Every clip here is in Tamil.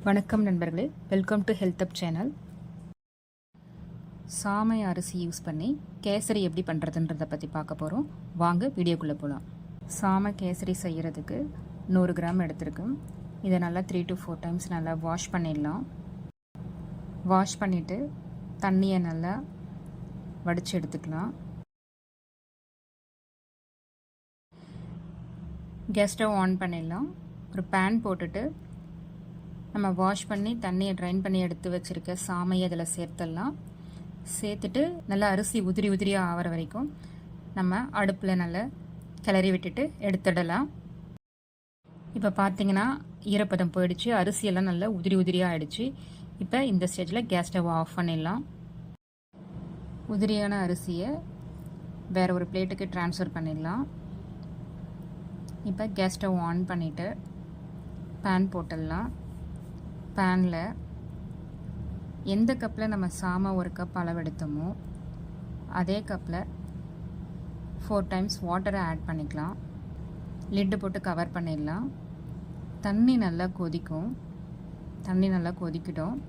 வணக்கம் நண்பர்களே, welcome to health up channel. சாமை அரிசி யூஸ் பண்ணி கேசரி எப்படி பண்ணுறதுன்றதை பற்றி பார்க்க போகிறோம். வாங்க வீடியோக்குள்ளே போகலாம். சாமை கேசரி செய்கிறதுக்கு 100 கிராம் எடுத்துருக்கோம். இதை நல்லா 3 to 4 டைம்ஸ் நல்லா வாஷ் பண்ணிடலாம். வாஷ் பண்ணிவிட்டு தண்ணியை நல்லா வடித்து எடுத்துக்கலாம். கேஸ் ஸ்டவ் ஆன் பண்ணிடலாம். ஒரு பேன் போட்டுட்டு நம்ம வாஷ் பண்ணி தண்ணியை ட்ரைன் பண்ணி எடுத்து வச்சுருக்க சாமையை அதில் சேர்த்துடலாம். சேர்த்துட்டு நல்லா அரிசி உதிரி உதிரியாக ஆகிற வரைக்கும் நம்ம அடுப்பில் நல்லா கிளறி விட்டுட்டு எடுத்துடலாம். இப்போ பார்த்திங்கன்னா ஈரப்பதம் போயிடுச்சு, அரிசியெல்லாம் நல்லா உதிரி உதிரியாக ஆகிடுச்சு. இப்போ இந்த ஸ்டேஜில் கேஸ் ஸ்டவ் ஆஃப் பண்ணிடலாம். உதிரியான அரிசியை வேறு ஒரு பிளேட்டுக்கு ட்ரான்ஸ்ஃபர் பண்ணிடலாம். இப்போ கேஸ் ஸ்டவ் ஆன் பண்ணிவிட்டு பேன் போட்டுடலாம். பேனில் எந்த கப்பில் நம்ம சாமை 1 கப் அளவு எடுத்தோமோ அதே கப்பில் 4 டைம்ஸ் வாட்டரை ஆட் பண்ணிக்கலாம். லிட்டு போட்டு கவர் பண்ணிடலாம். தண்ணி நல்லா கொதிக்கும். தண்ணி நல்லா கொதிக்கிட்டோம்.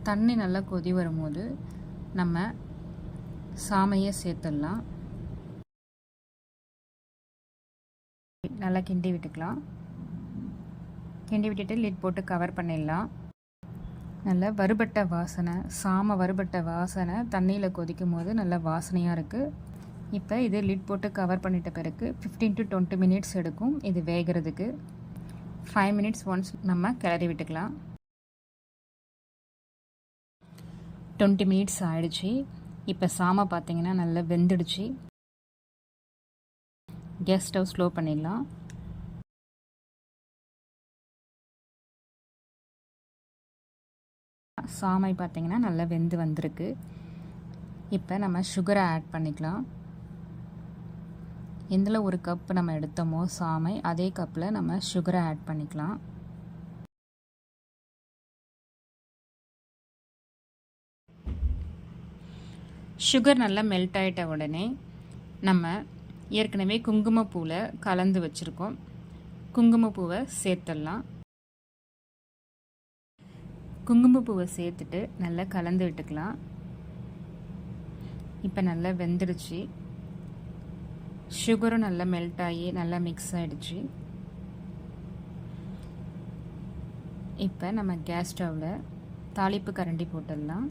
தண்ணி நல்லா கொதி வரும்போது நம்ம சாமையை சேர்த்துடலாம். நல்லா கிண்டி விட்டுக்கலாம். கிண்டி விட்டுட்டு லிட் போட்டு கவர் பண்ணிடலாம். நல்லா வறுபட்ட வாசனை, சாமை வறுபட்ட வாசனை தண்ணியில் கொதிக்கும் போது நல்லா வாசனையாக இருக்குது. இப்போ இது லிட் போட்டு கவர் பண்ணிட்ட பிறகு 15 to 20 மினிட்ஸ் எடுக்கும் இது வேகிறதுக்கு. 5 மினிட்ஸ் ஒன்ஸ் நம்ம கிளறி விட்டுக்கலாம். 20 மினிட்ஸ் ஆகிடுச்சு. இப்போ சாமை பார்த்திங்கன்னா நல்லா வெந்துடுச்சு. கேஸ் ஸ்டவ் ஸ்லோ பண்ணிடலாம். சாமை பார்த்திங்கன்னா நல்லா வெந்து வந்திருக்கு. இப்போ நம்ம சுகரை ஆட் பண்ணிக்கலாம். எந்தில் 1 கப் நம்ம எடுத்தோமோ சாமை அதே கப்பில் நம்ம சுகரை ஆட் பண்ணிக்கலாம். சுகர் நல்லா மெல்ட் ஆகிட்ட உடனே நம்ம ஏற்கனவே குங்குமப்பூவில் கலந்து வச்சுருக்கோம். குங்குமப்பூவை சேர்த்துடலாம். குங்குமப்பூவை சேர்த்துட்டு நல்லா கலந்து விட்டுக்கலாம். இப்போ நல்லா வெந்துடுச்சு. சுகரும் நல்லா மெல்ட் ஆகி நல்லா மிக்ஸ் ஆகிடுச்சு. இப்போ நம்ம கேஸ் ஸ்டவ்வில் தாளிப்பு கரண்டி போட்டுடலாம்.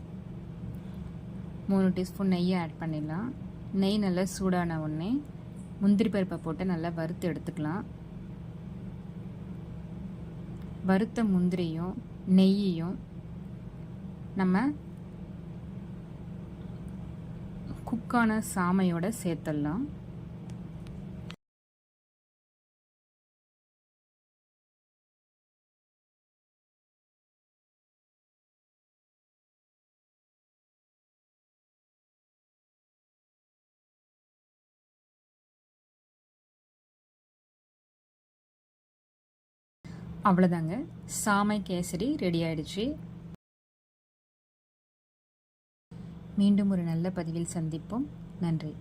3 டீஸ்பூன் நெய்யை ஆட் பண்ணிடலாம். நெய் நல்லா சூடான உடனே முந்திரி பருப்பை போட்டு நல்லா வறுத்து எடுத்துக்கலாம். வறுத்த முந்திரியும் நெய்யையும் நம்ம குக்கான சாமையோட சேர்த்துடலாம். அவ்வளோதாங்க, சாமை கேசரி ரெடி ஆயிடுச்சு. மீண்டும் ஒரு நல்ல பதிவில் சந்திப்போம். நன்றி.